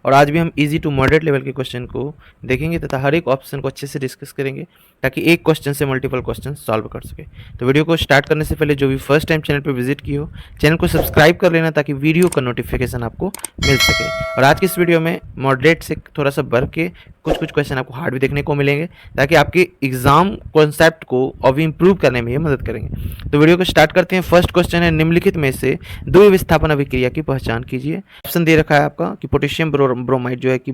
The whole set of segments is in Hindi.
और आज भी हम इजी टू मॉडरेट लेवल के क्वेश्चन को देखेंगे तथा हर एक ऑप्शन को अच्छे से डिस्कस करेंगे ताकि एक क्वेश्चन से मल्टीपल क्वेश्चन सॉल्व कर सके। तो वीडियो को स्टार्ट करने से पहले जो भी फर्स्ट टाइम चैनल पर विजिट की हो, चैनल को सब्सक्राइब कर लेना ताकि वीडियो का नोटिफिकेशन आपको मिल सके। और आज की इस वीडियो में मॉडरेट से थोड़ा सा बढ़ के कुछ क्वेश्चन आपको हार्ड भी देखने को मिलेंगे ताकि आपके एग्जाम कॉन्सेप्ट को और भी इम्प्रूव करने में ये मदद करेंगे। तो वीडियो को स्टार्ट करते हैं। फर्स्ट क्वेश्चन है, निम्नलिखित में से द्वितीय विस्थापन अभिक्रिया की पहचान कीजिए। ऑप्शन दे रखा है आपका कि पोटेशियम ब्रोमाइड जो है कि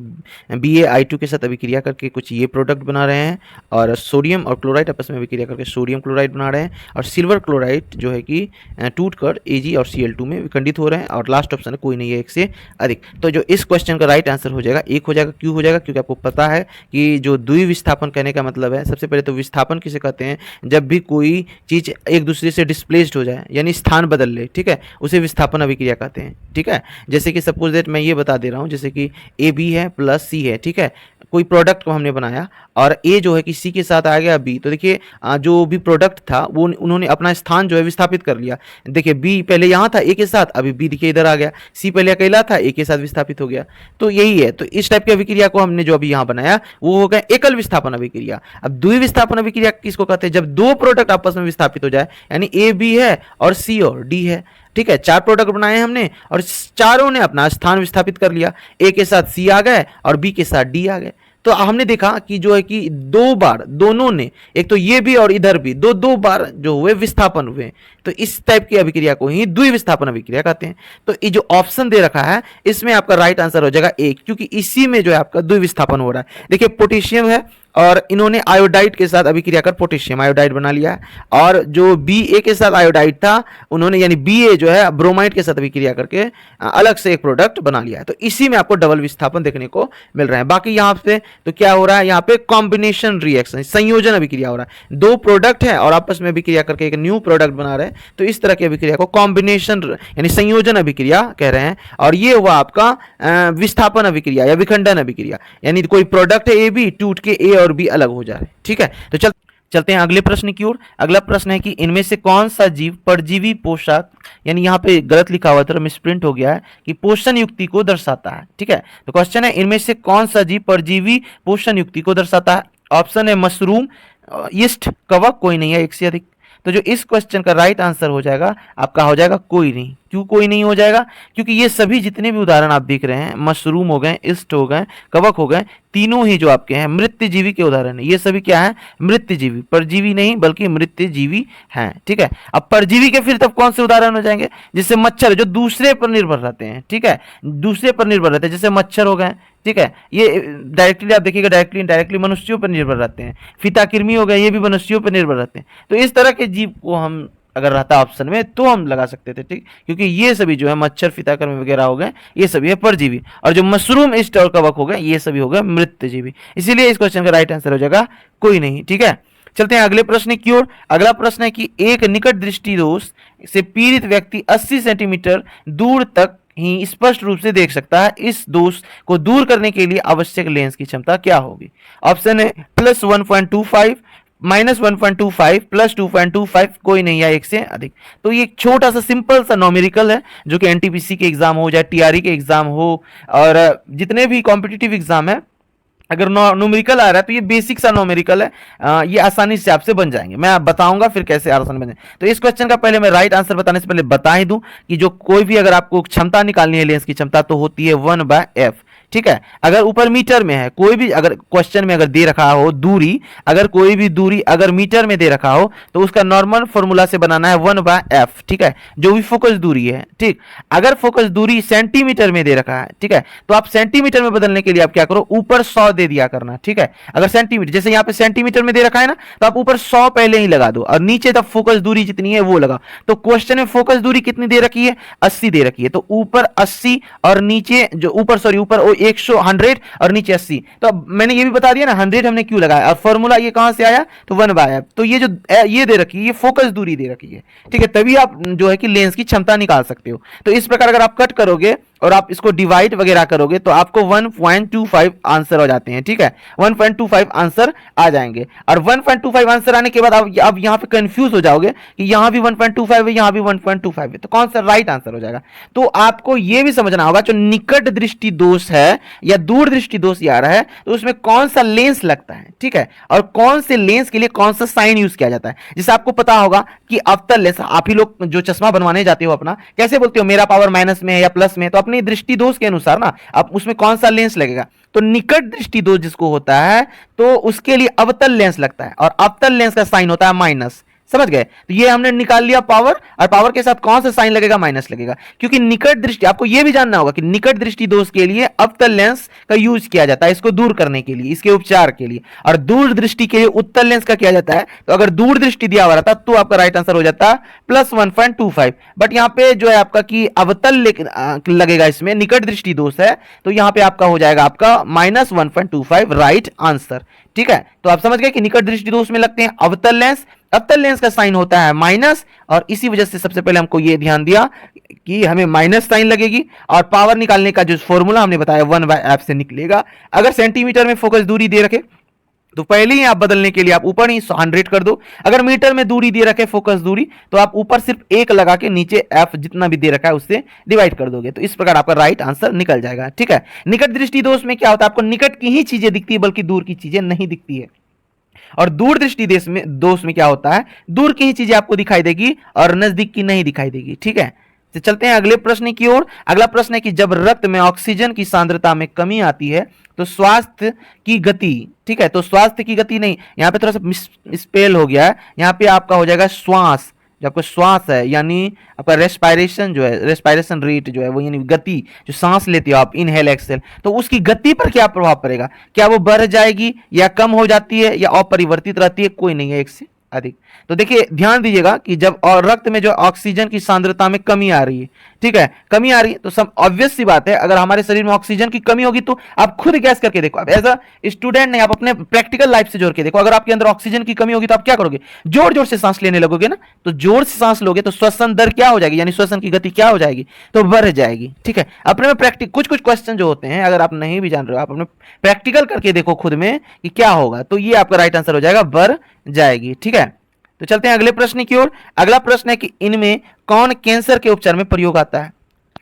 BaI2 के साथ अभिक्रिया करके कुछ ये प्रोडक्ट बना रहे हैं, और सोडियम और क्लोराइड आपस में अभिक्रिया करके सोडियम क्लोराइड बना रहे हैं, और सिल्वर क्लोराइड जो है कि टूट कर Ag और Cl2 में विखंडित हो रहे हैं, और लास्ट ऑप्शन है कोई नहीं है एक से अधिक। तो जो इस क्वेश्चन का राइट आंसर हो जाएगा एक हो जाएगा। क्यों हो जाएगा? क्योंकि आपको पता है कि जो द्वितीय विस्थापन कहने का मतलब है, सबसे पहले तो विस्थापन किसे कहते हैं? जब भी कोई चीज़ एक दूसरे से डिस्प्लेस्ड हो जाए यानी स्थान बदल ले, ठीक है, उसे विस्थापन अभिक्रिया कहते हैं। ठीक है, जैसे कि सपोज दैट मैं ये बता दे रहा हूँ, जैसे कि AB है प्लस C है, ठीक है, कोई प्रोडक्ट को हमने बनाया और A जो है कि C के साथ आ गया B, तो देखिए जो भी प्रोडक्ट था वो उन्होंने अपना स्थान जो है विस्थापित कर लिया। देखिए B पहले यहाँ था A के साथ, अभी B देखिए इधर आ गया, C पहले अकेला था A के साथ विस्थापित हो गया। तो यही है, तो इस टाइप की अभिक्रिया को हमने जो अभी यहाँ बनाया वो हो गया एकल विस्थापन अभिक्रिया। अब द्वितीय विस्थापन अभिक्रिया किसको कहते हैं? जब दो प्रोडक्ट आपस में विस्थापित हो जाए, यानी A B है और C और D है, ठीक है, चार प्रोडक्ट बनाए हमने और चारों ने अपना स्थान विस्थापित कर लिया। A के साथ C आ गए और B के साथ D आ गए। तो हमने देखा कि जो है कि दो बार दोनों ने, एक तो ये भी और इधर भी, दो बार जो हुए विस्थापन हुए, तो इस टाइप की अभिक्रिया को ही द्वितीय विस्थापन अभिक्रिया कहते हैं। तो ये जो ऑप्शन दे रखा है इसमें आपका राइट आंसर हो जाएगा एक, क्योंकि इसी में जो है आपका द्वितीय विस्थापन हो रहा है। देखिए पोटेशियम है और इन्होंने आयोडाइड के साथ अभिक्रिया कर पोटेशियम आयोडाइड बना लिया है, और जो BA के साथ आयोडाइड था उन्होंने यानी BA जो है ब्रोमाइड के साथ अभिक्रिया करके अलग से एक प्रोडक्ट बना लिया है। तो इसी में आपको डबल विस्थापन देखने को मिल रहा है। बाकी यहाँ पे तो क्या हो रहा है, यहाँ पे कॉम्बिनेशन रिएक्शन, संयोजन अभिक्रिया हो रहा है। दो प्रोडक्ट है और आपस में अभिक्रिया करके एक न्यू प्रोडक्ट बना रहे हैं, तो इस तरह की अभिक्रिया को कॉम्बिनेशन यानी संयोजन अभिक्रिया कह रहे हैं। और ये हुआ आपका विस्थापन अभिक्रिया या विखंडन अभिक्रिया, यानी कोई प्रोडक्ट है AB टूट के A और B अलग हो जा रहे। ठीक है, तो चलते हैं अगले प्रश्न की ओर। अगला प्रश्न है कि इनमें से कौन सा जीव परजीवी पोषक, यानी यहाँ पे गलत लिखा हुआ था, मिसप्रिंट हो गया है, कि पोषण युक्ति को दर्शाता है। ठीक है, तो क्वेश्चन है इनमें से कौन सा जीव परजीवी पोषण युक्ति को दर्शाता है? ऑप्शन है मशरूम, यीस्ट, कवक, कोई नहीं है एक से अधिक। तो जो इस क्वेश्चन का राइट आंसर हो जाएगा आपका हो जाएगा कोई नहीं। क्यों कोई नहीं हो जाएगा? क्योंकि ये सभी जितने भी उदाहरण आप देख रहे हैं, मशरूम हो गए, ईस्ट हो गए, कवक हो गए, तीनों ही जो आपके हैं मृत्यजीवी के उदाहरण है। ये सभी क्या है? मृत्यजीवी, परजीवी नहीं बल्कि मृत्यजीवी हैं। ठीक है, अब परजीवी के फिर तब कौन से उदाहरण हो जाएंगे? जैसे मच्छर जो दूसरे पर निर्भर रहते हैं, ठीक है, दूसरे पर निर्भर रहते हैं, जैसे मच्छर हो गए, ठीक है, ये डायरेक्टली आप देखिएगा डायरेक्टली इनडायरेक्टली मनुष्यों पर निर्भर रहते हैं। फीताकृमि हो गए, ये भी मनुष्यों पर निर्भर रहते हैं। तो इस तरह के जीव को हम अगर रहता ऑप्शन में तो हम लगा सकते थे, ठीक, क्योंकि ये सभी जो है मच्छर, फीताकृमि वगैरह हो गए, ये सभी है परजीवी, और जो मशरूम, ईस्ट और कवक हो गए ये सभी हो गए मृत्यजीवी। इसीलिए इस क्वेश्चन का राइट आंसर हो जाएगा कोई नहीं। ठीक है, चलते हैं अगले प्रश्न की ओर। अगला प्रश्न है कि एक निकट दृष्टि दोष से पीड़ित व्यक्ति 80 सेंटीमीटर दूर तक ही स्पष्ट रूप से देख सकता है। इस दोष को दूर करने के लिए आवश्यक लेंस की क्षमता क्या होगी? ऑप्शन है +1.25, -1.25, +2.25, कोई नहीं है एक से अधिक। तो ये एक छोटा सा सिंपल सा नॉमेरिकल है जो कि NTPC के एग्जाम हो, चाहे TRE के एग्जाम हो, और जितने भी कॉम्पिटिटिव एग्जाम है, अगर न्यूमेरिकल आ रहा है तो ये बेसिक सा न्यूमेरिकल है, ये आसानी से आपसे बन जाएंगे। मैं बताऊंगा फिर कैसे आसान बने। तो इस क्वेश्चन का पहले मैं राइट आंसर बताने से पहले बता ही दूं कि जो कोई भी अगर आपको क्षमता निकालनी है लेंस की क्षमता, तो होती है 1/f। ठीक है, अगर ऊपर मीटर में है, कोई भी अगर क्वेश्चन में अगर दे रखा हो दूरी, अगर कोई भी दूरी अगर मीटर में दे रखा हो तो उसका नॉर्मल फॉर्मूला से बनाना है 1/f। ठीक है, जो भी फोकस दूरी है। ठीक, अगर फोकस दूरी सेंटीमीटर में दे रखा है, ठीक है, तो आप सेंटीमीटर में बदलने के लिए आप क्या करो, ऊपर 100 दे दिया करना। ठीक है, अगर सेंटीमीटर, जैसे यहाँ पे सेंटीमीटर में दे रखा है ना, तो आप ऊपर 100 पहले ही लगा दो और नीचे तब फोकस दूरी जितनी है वो लगा। तो क्वेश्चन में फोकस दूरी कितनी दे रखी है? 80 दे रखी है, तो ऊपर 80 और नीचे जो ऊपर 100 और नीचे 80। तो अब मैंने ये भी बता दिया ना 100 हमने क्यों लगाया, और फॉर्मूला ये कहां से आया, तो 1/f। तो ये जो ये दे रखी है ये फोकस दूरी दे रखी है। ठीक है, तभी आप जो है कि लेंस की क्षमता निकाल सकते हो। तो इस प्रकार अगर आप कट करोगे और आप इसको डिवाइड वगैरह करोगे तो आपको 1.25 आंसर हो जाते हैं, ठीक है, 1.25 आंसर आ जाएंगे। और 1.25 आंसर आने के बाद आप यहाँ पे कंफ्यूज हो जाओगे कि यहाँ भी 1.25 है, यहाँ भी 1.25 है, तो कौन सा राइट आंसर हो जाएगा। तो आपको ये भी समझना होगा जो निकट दृष्टि दोष है या दूर दृष्टि दोष आ रहा है तो उसमें कौन सा लेंस लगता है, ठीक है, और कौन से लेंस के लिए कौन सा साइन यूज किया जाता है। जैसे आपको पता होगा कि अवतल लेंस, आप ही लोग जो चश्मा बनवाने जाते हो अपना कैसे बोलते हो, मेरा पावर माइनस में है या प्लस में, तो अपनी दृष्टि दोष के अनुसार ना आप उसमें कौन सा लेंस लगेगा। तो निकट दृष्टि दोष जिसको होता है तो उसके लिए अवतल लेंस लगता है और अवतल लेंस का साइन होता है माइनस। समझ गए, तो ये हमने निकाल लिया पावर, और पावर के साथ कौन सा साइन लगेगा, माइनस लगेगा, क्योंकि निकट दृष्टि, आपको ये भी जानना होगा कि निकट दृष्टि दोष के लिए अवतल लेंस का यूज किया जाता है इसको दूर करने के लिए, इसके उपचार के लिए, और दूर दृष्टि के लिए उत्तल लेंस का किया जाता है। तो अगर दूर दृष्टि दिया हुआ रहता तो आपका राइट आंसर हो जाता +1.25, बट यहाँ पे जो है आपका कि अवतल लगेगा, इसमें निकट दृष्टि दोष है तो यहाँ पे आपका हो जाएगा आपका -1.25 राइट आंसर, ठीक है। तो आप समझ गए कि निकट दृष्टि दोष में लगते हैं अवतल लेंस, अवतल लेंस का साइन होता है माइनस, और इसी वजह से सबसे पहले हमको ये ध्यान दिया कि हमें माइनस साइन लगेगी, और पावर निकालने का जो फॉर्मूला हमने बताया 1/f से निकलेगा। अगर सेंटीमीटर में फोकस दूरी दे रखे तो पहले ही आप बदलने के लिए आप ऊपर ही 100 कर दो, अगर मीटर में दूरी दे रखे फोकस दूरी तो आप ऊपर सिर्फ 1 लगा के नीचे f जितना भी दे रखा है उससे डिवाइड कर दोगे, तो इस प्रकार आपका राइट आंसर निकल जाएगा, ठीक है। निकट दृष्टि दोष में क्या होता है, आपको निकट की ही चीजें दिखती है बल्कि दूर की चीजें नहीं दिखती है। और दूर दृष्टि दोष में क्या होता है, दूर की ही चीजें आपको दिखाई देगी और नजदीक की नहीं दिखाई देगी, ठीक है। तो चलते हैं अगले प्रश्न की ओर। अगला प्रश्न है कि जब रक्त में ऑक्सीजन की सांद्रता में कमी आती है तो स्वास्थ्य की गति, ठीक है, तो स्वास्थ्य की गति नहीं, यहाँ पे थोड़ा सा स्पेल हो गया है, यहाँ पे आपका हो जाएगा श्वास, जो आपका श्वास है यानी आपका रेस्पायरेशन जो है, रेस्पायरेशन रेट जो है वो यानी गति, जो सांस लेते हो आप इनहेल एक्सहेल, तो उसकी गति पर क्या प्रभाव पड़ेगा, क्या वो बढ़ जाएगी या कम हो जाती है या अपरिवर्तित रहती है, कोई नहीं है एक से अधिक। तो देखिए ध्यान दीजिएगा कि जब और रक्त में जो ऑक्सीजन की सांद्रता में कमी आ रही है, ठीक है, कमी आ रही है, तो सब ऑब्वियस सी बात है अगर हमारे शरीर में ऑक्सीजन की कमी होगी तो आप खुद गैस करके देखो, आप एज अ स्टूडेंट नहीं, आप अपने प्रैक्टिकल लाइफ से जोड़ के देखो, अगर आपके अंदर ऑक्सीजन की कमी होगी तो आप क्या करोगे, जोर जोर से सांस लेने लगोगे ना, तो जोर से सांस लोगे तो श्वसन दर क्या हो जाएगी, यानी श्वसन की गति क्या हो जाएगी, तो बढ़ जाएगी, ठीक है। अपने में प्रैक्टिक कुछ क्वेश्चन जो होते हैं अगर आप नहीं भी जान रहे हो आप अपने प्रैक्टिकल करके देखो खुद में कि क्या होगा, तो ये आपका राइट आंसर हो जाएगा, बढ़ जाएगी, ठीक है। तो चलते हैं अगले प्रश्न की ओर। अगला प्रश्न है कि इनमें कौन कैंसर के उपचार में प्रयोग आता है।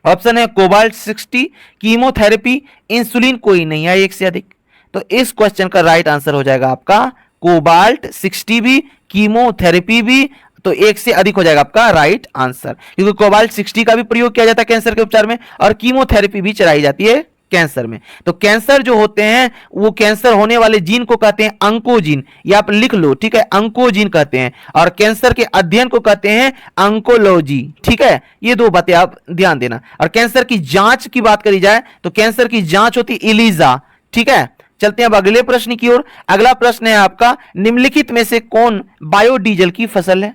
ऑप्शन है कोबाल्ट 60, कीमोथेरेपी, इंसुलिन, कोई नहीं है एक से अधिक। तो इस क्वेश्चन का राइट आंसर हो जाएगा आपका कोबाल्ट 60 भी, कीमोथेरेपी भी, तो एक से अधिक हो जाएगा आपका राइट आंसर, क्योंकि कोबाल्ट 60 का भी प्रयोग किया जाता है कैंसर के उपचार में और कीमोथेरेपी भी चलाई जाती है कैंसर में। तो कैंसर जो होते हैं वो कैंसर होने वाले जीन को कहते हैं अंकोजीन, ये आप लिख लो, ठीक है, अंकोजीन कहते हैं, और कैंसर के अध्ययन को कहते हैं अंकोलॉजी, ठीक है, ये दो बातें आप ध्यान देना। और कैंसर की जांच की बात करी जाए तो कैंसर की जांच होती इलीजा, ठीक है। चलते हैं अब अगले प्रश्न की ओर। अगला प्रश्न है आपका निम्नलिखित में से कौन बायोडीजल की फसल है।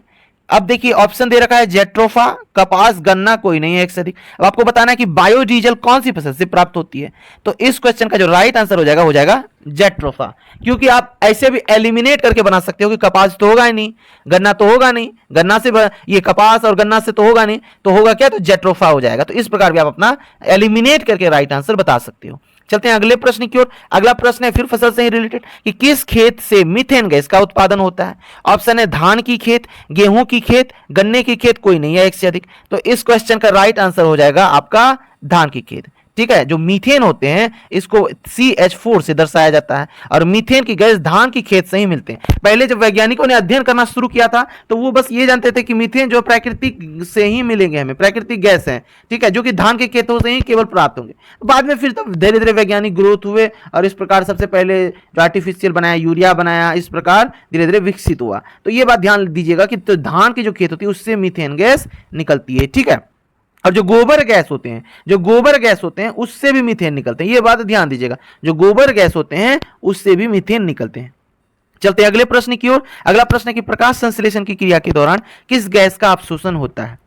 अब देखिए ऑप्शन दे रखा है जेट्रोफा, कपास, गन्ना, कोई नहीं है एक से अधिक। अब आपको बताना है कि बायोडीजल कौन सी फसल से प्राप्त होती है, तो इस क्वेश्चन का जो राइट आंसर हो जाएगा जेट्रोफा, क्योंकि आप ऐसे भी एलिमिनेट करके बना सकते हो कि कपास तो होगा ही नहीं, गन्ना तो होगा नहीं, गन्ना से ये कपास और गन्ना से तो होगा नहीं, तो होगा क्या, तो जेट्रोफा हो जाएगा। तो इस प्रकार भी आप अपना एलिमिनेट करके राइट आंसर बता सकते हो। चलते हैं अगले प्रश्न की ओर। अगला प्रश्न है फिर फसल से ही रिलेटेड कि किस खेत से मीथेन गैस का उत्पादन होता है। ऑप्शन है धान की खेत, गेहूं की खेत, गन्ने की खेत, कोई नहीं है एक से अधिक। तो इस क्वेश्चन का राइट आंसर हो जाएगा आपका धान की खेत, ठीक है। जो मीथेन होते हैं इसको CH4 से दर्शाया जाता है और मीथेन की गैस धान की खेत से ही मिलते हैं। पहले जब वैज्ञानिकों ने अध्ययन करना शुरू किया था तो वो बस ये जानते थे कि मीथेन जो प्राकृतिक से ही मिलेंगे हमें, प्राकृतिक गैस है, ठीक है, जो कि धान के खेतों से ही केवल प्राप्त होंगे। बाद में फिर तब धीरे धीरे वैज्ञानिक ग्रोथ हुए और इस प्रकार सबसे पहले जो आर्टिफिशियल बनाया, यूरिया बनाया, इस प्रकार धीरे धीरे विकसित हुआ। तो ये बात ध्यान दीजिएगा कि तो धान की जो खेत होती है उससे मीथेन गैस निकलती है, ठीक है। और जो गोबर गैस होते हैं उससे भी मीथेन निकलते हैं, ये बात ध्यान दीजिएगा, जो गोबर गैस होते हैं उससे भी मीथेन निकलते हैं। चलते अगले प्रश्न की ओर। अगला प्रश्न है कि प्रकाश संश्लेषण की क्रिया के दौरान किस गैस का अवशोषण होता है।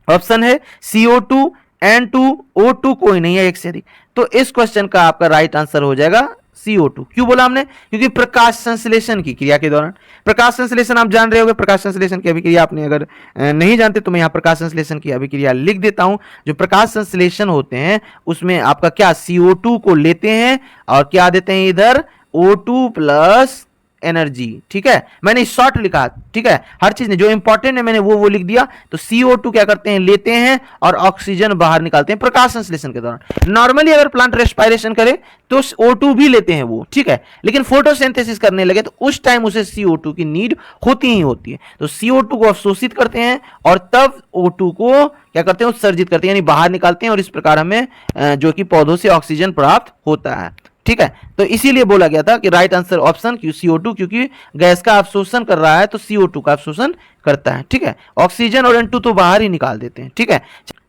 ऑप्शन है CO2, N2, O2, कोई नहीं है एक से अधिक। तो इस क्वेश्चन का आपका राइट आंसर हो जाएगा CO2। क्यों बोला हमने? क्योंकि प्रकाश संश्लेषण की क्रिया के दौरान, प्रकाश संश्लेषण आप जान रहे होंगे, प्रकाश संश्लेषण की अभिक्रिया आपने अगर नहीं जानते तो मैं यहाँ प्रकाश संश्लेषण की अभिक्रिया लिख देता हूं। जो प्रकाश संश्लेषण होते हैं उसमें आपका क्या, CO2 को लेते हैं और क्या देते हैं इधर, O2 प्लस एनर्जी। ठीक है, मैंने शॉर्ट लिखा, ठीक है, हर चीज ने जो इंपॉर्टेंट है मैंने वो लिख दिया। तो CO2 क्या करते हैं, लेते हैं और ऑक्सीजन बाहर निकालते हैं प्रकाश संश्लेषण के दौरान। नॉर्मली अगर प्लांट रेस्पायरेशन करे तो O2 भी लेते हैं वो, ठीक है, लेकिन फोटोसिंथेसिस करने लगे तो उस टाइम उसे CO2 की नीड होती ही होती है। तो CO2 को अवशोषित करते हैं और तब O2 को क्या करते हैं, उत्सर्जित करते हैं, यानी बाहर निकालते हैं, और इस प्रकार हमें जो कि पौधों से ऑक्सीजन प्राप्त होता है। ठीक है, तो इसीलिए बोला गया था कि राइट आंसर ऑप्शन CO2, क्योंकि गैस का अवशोषण कर रहा है तो CO2 का अवशोषण करता है। ठीक है, ऑक्सीजन और N2 तो बाहर ही निकाल देते हैं। ठीक है,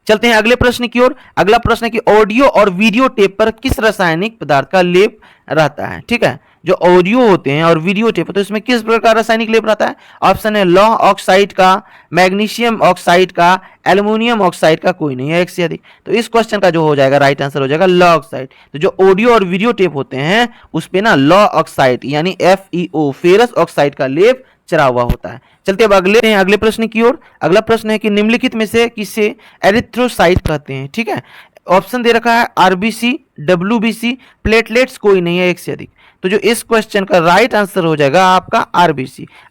चलते हैं अगले प्रश्न की ओर। अगला प्रश्न है कि ऑडियो और वीडियो टेप पर किस रासायनिक पदार्थ का लेप रहता है। ठीक है, जो ऑडियो होते हैं और वीडियो टेप तो इसमें किस प्रकार का रासायनिक लेप रहता है? ऑप्शन है लौह ऑक्साइड का, मैग्नीशियम ऑक्साइड का, एल्युमिनियम ऑक्साइड का, कोई नहीं है एक से अधिक। तो इस क्वेश्चन का जो हो जाएगा राइट आंसर हो जाएगा लौह ऑक्साइड। तो जो ऑडियो और वीडियो टेप होते हैं उस पे ना लौह ऑक्साइड यानी FeO फेरस ऑक्साइड का लेप चढ़ा हुआ होता है। चलते अब अगले प्रश्न की ओर। अगला प्रश्न है कि निम्नलिखित में से किसे एरिथ्रोसाइट कहते हैं। ठीक है, ऑप्शन दे रखा है RBC, WBC, प्लेटलेट्स, कोई नहीं है एक से अधिक। तो जो इस क्वेश्चन का राइट आंसर हो जाएगा आपका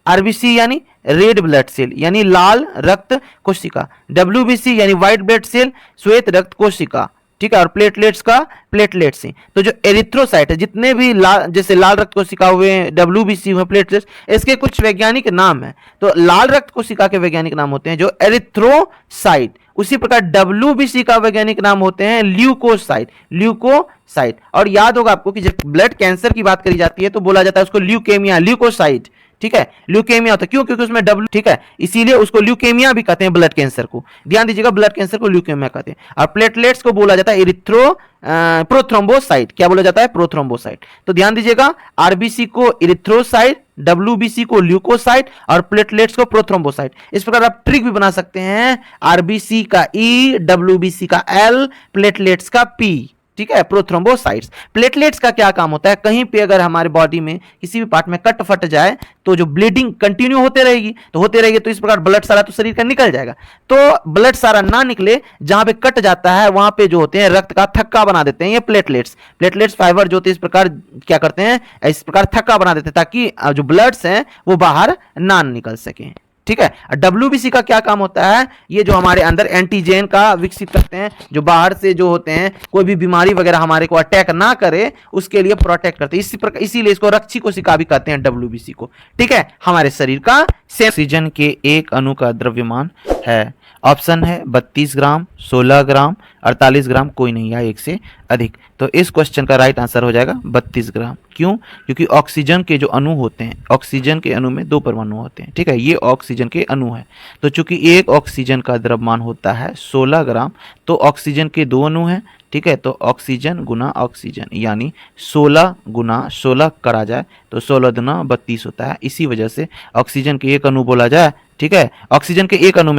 RBC यानी रेड ब्लड सेल यानी लाल रक्त कोशिका, WBC यानी व्हाइट ब्लड सेल श्वेत रक्त कोशिका। ठीक है, और प्लेटलेट्स का प्लेटलेट्स ही। तो जो एरिथ्रोसाइट है, जितने भी जैसे लाल रक्त कोशिका हुए, WBC हुए, प्लेटलेट्स, इसके कुछ वैज्ञानिक नाम है। तो लाल रक्त कोशिका के वैज्ञानिक नाम होते हैं जो एरिथ्रोसाइट, उसी प्रकार WBC का वैज्ञानिक नाम होते हैं ल्यूकोसाइट। और याद होगा आपको कि जब ब्लड कैंसर की बात करी जाती है तो बोला जाता है उसको ल्यूकेमिया, ल्यूकोसाइट। ठीक है, ल्यूकेमिया होता है क्यों? क्योंकि उसमें W, ठीक है, इसीलिए उसको ल्यूकेमिया भी कहते हैं ब्लड कैंसर को। ध्यान दीजिएगा, ब्लड कैंसर को ल्यूकेमिया कहते हैं। और प्लेटलेट्स को बोला जाता है प्रोथ्रोम्बोसाइट। क्या बोला जाता है? प्रोथ्रोम्बोसाइट। तो ध्यान दीजिएगा, RBC को इरिथ्रोसाइट, WBC को ल्यूकोसाइट और प्लेटलेट्स को प्रोथ्रोम्बोसाइट। इस प्रकार आप ट्रिक भी बना सकते हैं, RBC का E, WBC का L, प्लेटलेट्स का P। ठीक है, प्रोथ्रोम्बोसाइट्स। प्लेटलेट्स का क्या काम होता है? कहीं पे अगर हमारे बॉडी में किसी भी पार्ट में कट फट जाए तो जो ब्लीडिंग कंटिन्यू होते रहेगी, तो इस प्रकार ब्लड सारा तो शरीर का निकल जाएगा। तो ब्लड सारा ना निकले, जहां पे कट जाता है वहां पे जो होते हैं रक्त का थक्का बना देते हैं ये प्लेटलेट्स फाइबर जो होते हैं इस प्रकार क्या करते हैं, इस प्रकार थक्का बना देते हैं ताकि जो ब्लड्स हैं वो बाहर ना निकल सके। ठीक है, WBC का क्या काम होता है? ये जो हमारे अंदर एंटीजेन का विकसित करते हैं, जो बाहर से जो होते हैं कोई भी बीमारी वगैरह हमारे को अटैक ना करे उसके लिए प्रोटेक्ट करते हैं। इसीलिए इसको रक्षी कोशिका भी कहते हैं WBC को। ठीक है, हमारे शरीर का ऑक्सीजन के एक अणु का द्रव्यमान है। ऑप्शन है 32 ग्राम, 16 ग्राम, 48 ग्राम, कोई नहीं है एक से अधिक। तो इस क्वेश्चन का राइट आंसर हो जाएगा 32 ग्राम। क्यों? क्योंकि ऑक्सीजन के जो अणु होते हैं, ऑक्सीजन के अणु में 2 परमाणु होते हैं। ठीक है, ये ऑक्सीजन के अणु है। तो चूंकि एक ऑक्सीजन का द्रव्यमान होता है 16 ग्राम, तो ऑक्सीजन के 2 अणु हैं। ठीक है, तो ऑक्सीजन गुना ऑक्सीजन यानी 16 गुना 16 करा जाए तो 16 दुना 32 होता है। इसी वजह से ऑक्सीजन के एक अणु बोला जाए। ठीक है, ऑक्सीजन के एक अणु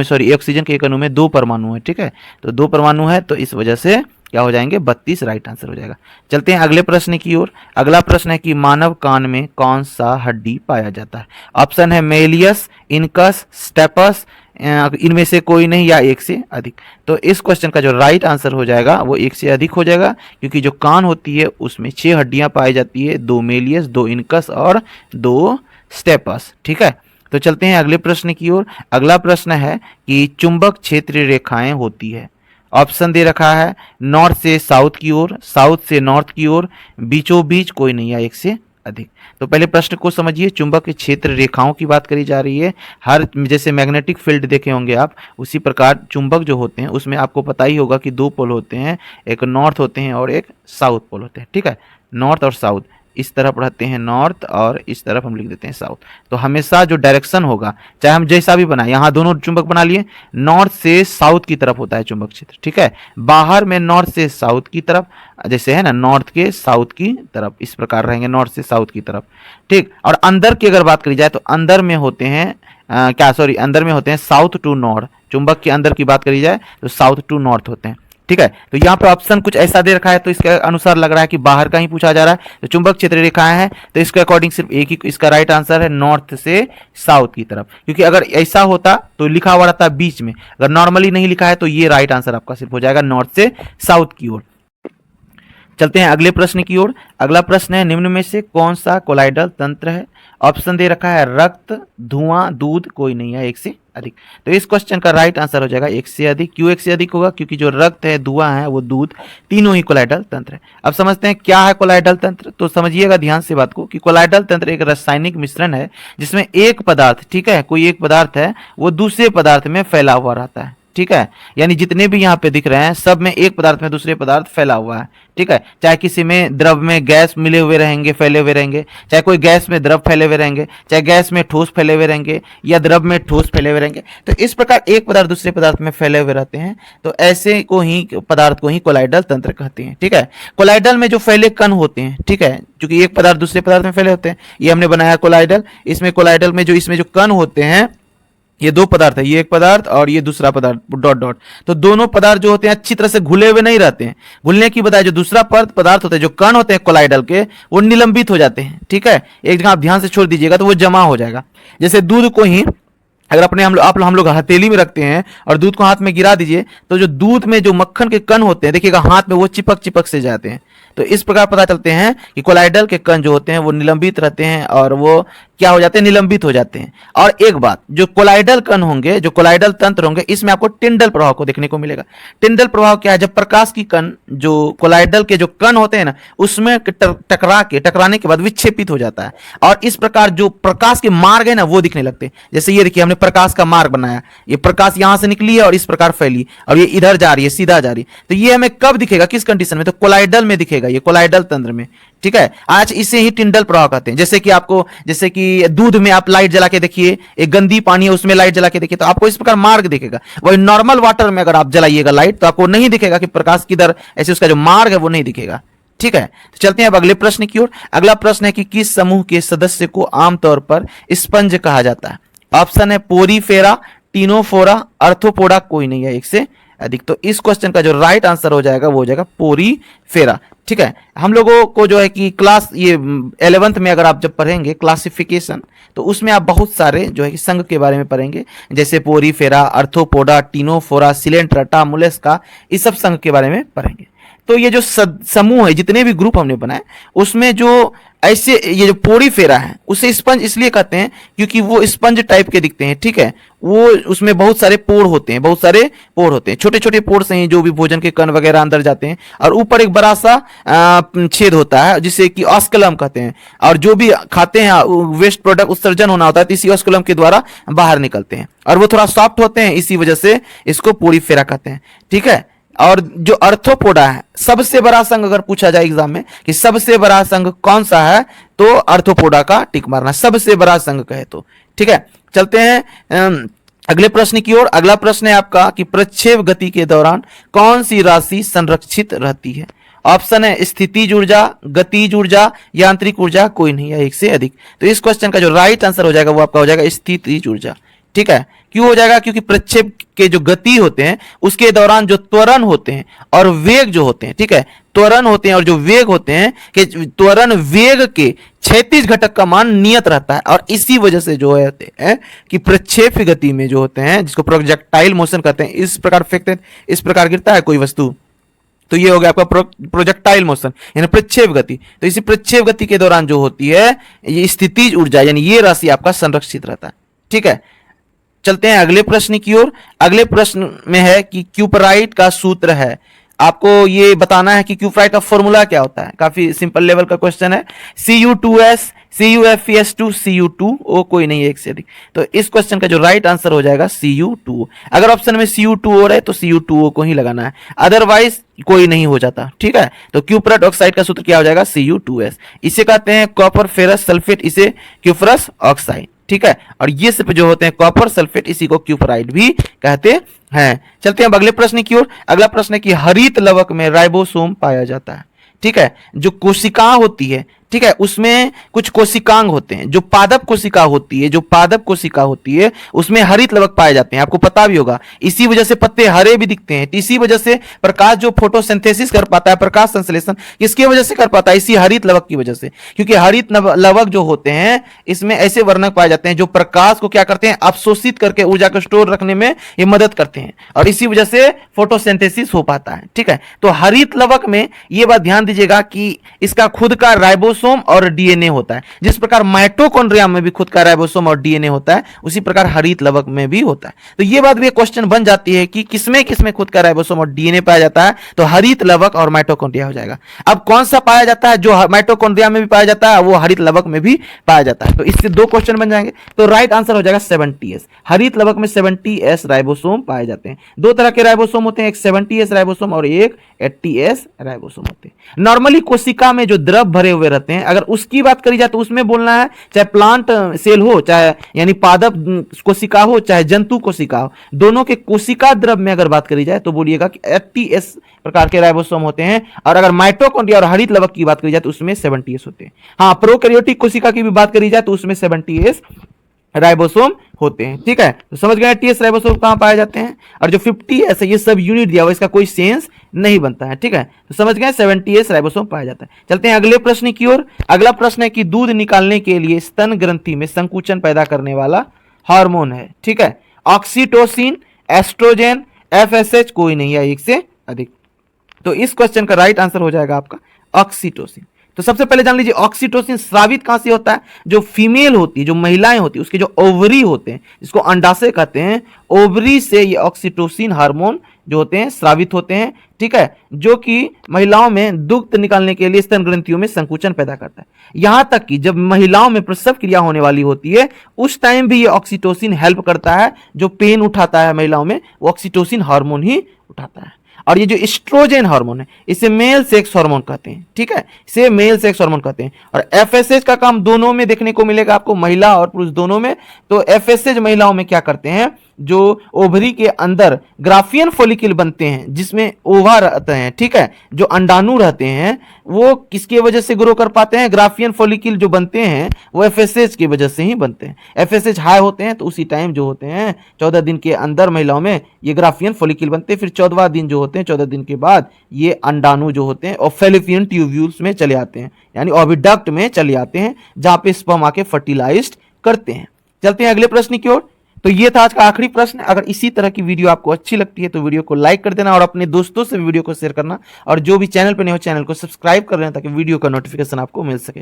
में 2 परमाणु है। ठीक है, तो 2 परमाणु है तो इस वजह से क्या हो जाएंगे, 32 राइट आंसर हो जाएगा। चलते हैं अगले प्रश्न की ओर। अगला प्रश्न है कि मानव कान में कौन सा हड्डी पाया जाता है। ऑप्शन है मेलियस, इनकस, स्टेपस, इनमें से कोई नहीं या एक से अधिक। तो इस क्वेश्चन का जो राइट आंसर हो जाएगा वो एक से अधिक हो जाएगा, क्योंकि जो कान होती है उसमें 6 हड्डियां पाई जाती है, 2 मेलियस, 2 इनकस और 2 स्टेपस। ठीक है, तो चलते हैं अगले प्रश्न की ओर। अगला प्रश्न है कि चुंबक क्षेत्रीय रेखाएं होती है। ऑप्शन दे रखा है नॉर्थ से साउथ की ओर, साउथ से नॉर्थ की ओर, बीचों बीच, कोई नहीं है एक से अधिक। तो पहले प्रश्न को समझिए। चुंबक क्षेत्र रेखाओं की बात करी जा रही है। हर जैसे मैग्नेटिक फील्ड देखे होंगे आप, उसी प्रकार चुंबक जो होते हैं उसमें आपको पता ही होगा कि 2 पोल होते हैं, एक नॉर्थ होते हैं और एक साउथ पोल होते हैं। ठीक है, नॉर्थ और साउथ, इस तरफ पढ़ते हैं नॉर्थ और इस तरफ हम लिख देते हैं साउथ। तो हमेशा जो डायरेक्शन होगा, चाहे हम जैसा भी बनाए, यहाँ दोनों चुंबक बना लिए, नॉर्थ से साउथ की तरफ होता है चुंबक क्षेत्र। ठीक है, बाहर में नॉर्थ से साउथ की तरफ, जैसे है ना नॉर्थ के साउथ की तरफ, इस प्रकार रहेंगे नॉर्थ से साउथ की तरफ। ठीक, और अंदर की अगर बात करी जाए तो अंदर में होते हैं अंदर में होते हैं साउथ टू नॉर्थ। चुंबक के अंदर की बात करी जाए तो साउथ टू नॉर्थ होते हैं। ठीक है, तो यहाँ पे ऑप्शन कुछ ऐसा दे रखा है, तो इसके अनुसार लग रहा है कि बाहर का ही पूछा जा रहा है। तो चुंबक क्षेत्र रेखाएं हैं, तो इसके अकॉर्डिंग सिर्फ एक ही इसका राइट आंसर है, नॉर्थ से साउथ की तरफ। क्योंकि अगर ऐसा होता तो लिखा हुआ रहता बीच में, अगर नॉर्मली नहीं लिखा है तो ये राइट आंसर आपका सिर्फ हो जाएगा नॉर्थ से साउथ की ओर। चलते हैं अगले प्रश्न की ओर। अगला प्रश्न है, निम्न में से कौन सा कोलाइडल तंत्र है? ऑप्शन दे रखा है रक्त, धुआं, दूध, कोई नहीं है एक से अधिक। तो इस क्वेश्चन का राइट आंसर हो जाएगा एक से अधिक। क्यों एक से अधिक होगा? क्योंकि जो रक्त है, धुआं है, वो दूध, तीनों ही कोलाइडल तंत्र है। अब समझते हैं क्या है कोलाइडल तंत्र। तो समझिएगा ध्यान से बात को कि कोलाइडल तंत्र एक रासायनिक मिश्रण है जिसमें एक पदार्थ, ठीक है, कोई एक पदार्थ है, वो दूसरे पदार्थ में फैला हुआ रहता है। ठीक है, यानी जितने भी यहाँ पे दिख रहे हैं सब में एक पदार्थ में दूसरे पदार्थ फैला हुआ है। ठीक है, चाहे किसी में द्रव में गैस मिले हुए रहेंगे, फैले हुए रहेंगे, चाहे कोई गैस में द्रव फैले हुए रहेंगे, चाहे गैस में ठोस फैले हुए रहेंगे या द्रव में ठोस फैले हुए रहेंगे। तो इस प्रकार एक पदार्थ दूसरे पदार्थ में फैले हुए रहते हैं, तो ऐसे को ही पदार्थ को ही कोलाइडल तंत्र कहते हैं। ठीक है, कोलाइडल में जो फैले कण होते हैं, ठीक है, क्योंकि एक पदार्थ दूसरे पदार्थ में फैले होते हैं, ये हमने बनाया कोलाइडल। इसमें कोलाइडल में जो इसमें जो कण होते हैं, ये दो पदार्थ है, ये एक पदार्थ और ये दूसरा पदार्थ, डॉट डॉट। तो दोनों पदार्थ जो होते हैं अच्छी तरह से घुले हुए नहीं रहते हैं। घुलने की बजाय जो दूसरा पदार्थ होता है, जो कण होते हैं कोलाइडल के, वो निलंबित हो जाते हैं। ठीक है, एक जगह आप ध्यान से छोड़ दीजिएगा तो वो जमा हो जाएगा। जैसे दूध को ही अगर अपने हम लोग हथेली में रखते हैं और दूध को हाथ में गिरा दीजिए, तो जो दूध में जो मक्खन के कण होते हैं, देखिएगा हाथ में वो चिपक चिपक से जाते हैं। तो इस प्रकार पता चलते हैं कि कोलाइडल के कण जो होते हैं वो निलंबित रहते हैं और वो क्या हो जाते हैं, निलंबित हो जाते हैं। और एक बात, जो कोलाइडल कण होंगे, जो कोलाइडल तंत्र होंगे, इसमें आपको टिंडल प्रभाव को देखने को मिलेगा। टिंडल प्रभाव क्या है? जब प्रकाश की कण, जो कोलाइडल के जो कण होते हैं ना, उसमें टकराने के बाद विक्षेपित हो जाता है और इस प्रकार जो प्रकाश के मार्ग है ना, वो दिखने लगते हैं। जैसे ये देखिए, हमने प्रकाश का मार्ग बनाया, ये प्रकाश यहां से निकली है और इस प्रकार फैली और ये इधर जा रही है, सीधा जा रही है। तो ये हमें कब दिखेगा, किस कंडीशन में? तो कोलाइडल में दिखेगा, ये कोलाइडल तंत्र में। ठीक है, आज इसे ही टिंडल प्रभाव कहते हैं। जैसे कि दूध में आप लाइट जला के देखिए, एक गंदी पानी है उसमें लाइट जला के देखिए, तो आपको इस प्रकार मार्ग दिखेगा। वही नॉर्मल वाटर में अगर आप जलाइएगा लाइट, तो आपको नहीं दिखेगा कि प्रकाश किधर, ऐसे उसका जो मार्ग है वो नहीं दिखेगा। ठीक है, तो चलते हैं अब अगले प्रश्न की ओर। अगला प्रश्न है कि किस समूह के सदस्य को आमतौर पर स्पंज कहा जाता है? ऑप्शन है पोरीफेरा, टीनोफोरा, अर्थोपोडा, कोई नहीं है एक से अधिक। तो इस क्वेश्चन का जो राइट आंसर हो जाएगा वो हो जाएगा पोरीफेरा। ठीक है, हम लोगों को जो है कि क्लास ये 11th में अगर आप जब पढ़ेंगे क्लासिफिकेशन, तो उसमें आप बहुत सारे जो है कि संघ के बारे में पढ़ेंगे, जैसे पोरीफेरा, अर्थोपोडा, टीनोफोरा, सिलेंट्रटा, मुलेस्का, इस सब संघ के बारे में पढ़ेंगे। तो ये जो समूह है, जितने भी ग्रुप हमने बनाए, उसमें जो ऐसे ये जो पोरीफेरा है उसे स्पंज इसलिए कहते हैं क्योंकि वो स्पंज टाइप के दिखते हैं। ठीक है, वो उसमें बहुत सारे पोर होते हैं, बहुत सारे पोर होते हैं, छोटे छोटे पोर से ही जो भी भोजन के कण वगैरह अंदर जाते हैं और ऊपर एक बड़ा सा छेद होता है जिसे कि ऑस्कुलम कहते हैं, और जो भी खाते हैं वेस्ट प्रोडक्ट उत्सर्जन होना होता है तो इसी ऑस्कुलम के द्वारा बाहर निकलते हैं और वो थोड़ा सॉफ्ट होते हैं, इसी वजह से इसको पोरीफेरा कहते हैं। ठीक है, और जो अर्थोपोडा है, सबसे बड़ा संघ अगर पूछा जाए एग्जाम में कि सबसे बड़ा संघ कौन सा है, तो अर्थोपोडा का टिक मारना, सबसे बड़ा संघ कहे तो। ठीक है, चलते हैं अगले प्रश्न की ओर। अगला प्रश्न है आपका कि प्रक्षेप गति के दौरान कौन सी राशि संरक्षित रहती है? ऑप्शन है स्थितिज ऊर्जा, गतिज ऊर्जा, यांत्रिक ऊर्जा, कोई नहीं है एक से अधिक। तो इस क्वेश्चन का जो राइट आंसर हो जाएगा वो आपका हो जाएगा स्थितिज ऊर्जा। ठीक है, क्यों हो जाएगा? क्योंकि प्रक्षेप के जो गति होते हैं उसके दौरान जो त्वरण होते हैं और वेग जो होते हैं, ठीक है, त्वरण होते हैं और जो वेग होते हैं, कि त्वरण वेग के क्षैतिज घटक का मान नियत रहता है और इसी वजह से जो होते हैं कि प्रक्षेप गति में जो होते हैं, जिसको प्रोजेक्टाइल मोशन कहते हैं, इस प्रकार फेंकते हैं, इस प्रकार गिरता है कोई वस्तु, तो ये हो गया आपका प्रोजेक्टाइल मोशन यानी प्रक्षेप गति। तो इसी प्रक्षेप गति के दौरान जो होती है ये स्थितिज ऊर्जा यानी ये राशि आपका संरक्षित रहता है। ठीक है, चलते हैं अगले प्रश्न की ओर। अगले प्रश्न में है कि क्यूपराइट का सूत्र है, आपको ये बताना है कि क्यूपराइट का फॉर्मूला क्या होता है। काफी सिंपल लेवल का क्वेश्चन है। Cu2s, CuFeS2, Cu2O, कोई नहीं है एक से अधिक। तो इस क्वेश्चन का जो राइट आंसर हो जाएगा Cu2O। अगर ऑप्शन में Cu2O है तो Cu2O को ही लगाना है, अदरवाइज कोई नहीं हो जाता। ठीक है, तो क्यूपराइट ऑक्साइड का सूत्र क्या हो जाएगा? Cu2s। इसे कहते हैं कॉपर फेरस सल्फेट, इसे क्यूफरस ऑक्साइड। ठीक है, और ये सिर्फ जो होते हैं कॉपर सल्फेट, इसी को क्यूपराइड भी कहते हैं। चलते हैं अब अगले प्रश्न की ओर। अगला प्रश्न है कि हरित लवक में राइबोसोम पाया जाता है। ठीक है, जो कोशिका होती है, ठीक है, उसमें कुछ कोशिकांग होते हैं, जो पादप कोशिका होती है, जो पादप कोशिका होती है उसमें हरित लवक पाए जाते हैं, आपको पता भी होगा। इसी वजह से पत्ते हरे भी दिखते हैं, इसी वजह से प्रकाश जो फोटोसिंथेसिस कर पाता है, प्रकाश संश्लेषण किसकी वजह से कर पाता है, इसी हरित लवक की वजह से। क्योंकि हरित लवक जो होते हैं इसमें ऐसे वर्णक पाए जाते हैं जो प्रकाश को क्या करते हैं, अवशोषित करके ऊर्जा को स्टोर रखने में ये मदद करते हैं, और इसी वजह से फोटोसिंथेसिस हो पाता है। ठीक है, तो हरित लवक में ये बात ध्यान दीजिएगा कि इसका खुद का राइबोसोम और डीएनए होता है। जिस प्रकार माइटोकॉन्ड्रिया में भी खुद का राइबोसोम और डीएनए होता है, उसी प्रकार हरित लवक में भी होता है। तो ये बात भी क्वेश्चन बन जाती है कि किसमें किसमें खुद का राइबोसोम और डीएनए पाया जाता है, तो हरित लवक और माइटोकॉन्ड्रिया हो जाएगा। अब कौन सा पाया जाता है, जो माइटोकॉन्ड्रिया में भी पाया जाता है वो हरित लवक में भी पाया जाता है। तो इससे दो क्वेश्चन बन जाएंगे। तो राइट आंसर हो जाएगा 70S। हरित लवक में 70S राइबोसोम पाए जाते हैं। दो तरह के राइबोसोम होते हैं, एक 70S राइबोसोम और एक 80S राइबोसोम होते हैं। नॉर्मली कोशिका में जो द्रव भरे हुए रहते हैं, अगर उसकी बात करी जाए तो उसमें बोलना है, चाहे प्लांट सेल हो, चाहे यानी पादप कोशिका हो, चाहे जंतु कोशिका हो, दोनों के कोशिका द्रव में अगर बात करी जाए तो बोलिएगा कि 80S प्रकार के राइबोसोम होते हैं। और अगर माइटोकॉन्ड्रिया और हरित लवक की बात करी जाए तो उसमें 70S होते हैं। हाँ, प्रोकैरियोटिक कोशिका की भी बात करी जाए तो उसमें 70S राइबोसोम होते हैं। ठीक है, तो समझ गए 80S राइबोसोम कहां पाए जाते हैं, और जो 50S है ये सब यूनिट दिया हुआ, इसका कोई सेंस नहीं बनता है। ठीक है, तो समझ गए 70S राइबोसोम पाया जाता है। चलते हैं अगले प्रश्न की ओर। अगला प्रश्न है कि दूध निकालने के लिए स्तन ग्रंथि में संकुचन पैदा करने वाला हार्मोन है। ठीक है, ऑक्सीटोसिन, एस्ट्रोजन, FSH, कोई नहीं है एक से अधिक। तो इस क्वेश्चन का राइट आंसर हो जाएगा आपका ऑक्सीटोसिन। तो सबसे पहले जान लीजिए ऑक्सीटोसिन स्रावित कहां से होता है, जो फीमेल होती है, जो महिलाएं होती है, उसके जो ओवरी होते हैं, जिसको अंडाशय कहते हैं, ओवरी से ये ऑक्सीटोसिन हार्मोन जो होते हैं स्रावित होते हैं। ठीक है, जो कि महिलाओं में दुग्ध निकालने के लिए स्तन ग्रंथियों में संकुचन पैदा करता है। यहां तक कि जब महिलाओं में प्रसव क्रिया होने वाली होती है उस टाइम भी ये ऑक्सीटोसिन हेल्प करता है। जो पेन उठाता है महिलाओं में, वो ऑक्सीटोसिन हार्मोन ही उठाता है। और ये जो एस्ट्रोजन हार्मोन है इसे मेल सेक्स हार्मोन कहते हैं। ठीक है, इसे मेल सेक्स हार्मोन कहते हैं। और FSH का काम दोनों में देखने को मिलेगा आपको, महिला और पुरुष दोनों में। तो FSH महिलाओं में क्या करते हैं, जो ओवरी के अंदर ग्राफियन फॉलिकल बनते हैं जिसमें ओवा रहते हैं, ठीक है, जो अंडाणु रहते हैं, वो किसकी वजह से ग्रो कर पाते हैं, ग्राफियन फॉलिकल जो बनते हैं वो FSH की वजह से ही बनते हैं। FSH हाई होते हैं तो उसी टाइम जो होते हैं 14 दिन के अंदर महिलाओं में ये ग्राफियन फॉलिकल बनते हैं। फिर 14वां दिन जो होते हैं, 14 दिन के बाद ये अंडाणु जो होते हैं और फैलोपियन ट्यूब्यूल्स में चले आते हैं, यानी ओविडक्ट में चले आते हैं, जहां पे स्पर्म आके फर्टिलाइज्ड करते हैं। चलते हैं अगले प्रश्न की ओर। तो ये था आज का आखिरी प्रश्न। अगर इसी तरह की वीडियो आपको अच्छी लगती है तो वीडियो को लाइक कर देना और अपने दोस्तों से वीडियो को शेयर करना, और जो भी चैनल पर नहीं हो चैनल को सब्सक्राइब कर लेना ताकि वीडियो का नोटिफिकेशन आपको मिल सके।